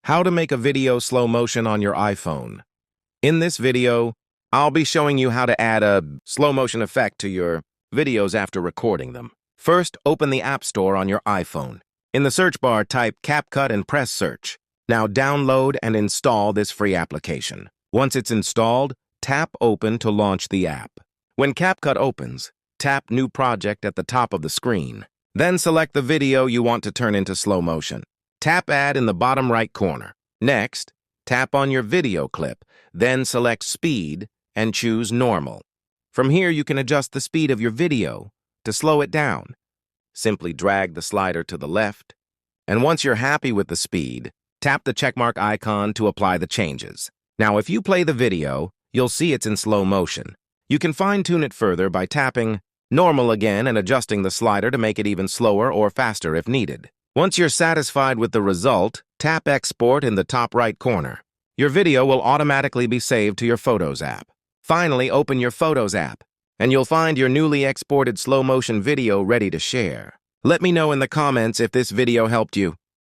How to make a video slow motion on your iPhone. In this video, I'll be showing you how to add a slow motion effect to your videos after recording them. First, open the App Store on your iPhone. In the search bar, type CapCut and press search. Now download and install this free application. Once it's installed, tap Open to launch the app. When CapCut opens, tap New Project at the top of the screen. Then select the video you want to turn into slow motion. Tap Add in the bottom right corner. Next, tap on your video clip, then select Speed and choose Normal. From here, you can adjust the speed of your video to slow it down. Simply drag the slider to the left, and once you're happy with the speed, tap the checkmark icon to apply the changes. Now, if you play the video, you'll see it's in slow motion. You can fine-tune it further by tapping Normal again and adjusting the slider to make it even slower or faster if needed. Once you're satisfied with the result, tap Export in the top right corner. Your video will automatically be saved to your Photos app. Finally, open your Photos app, and you'll find your newly exported slow motion video ready to share. Let me know in the comments if this video helped you.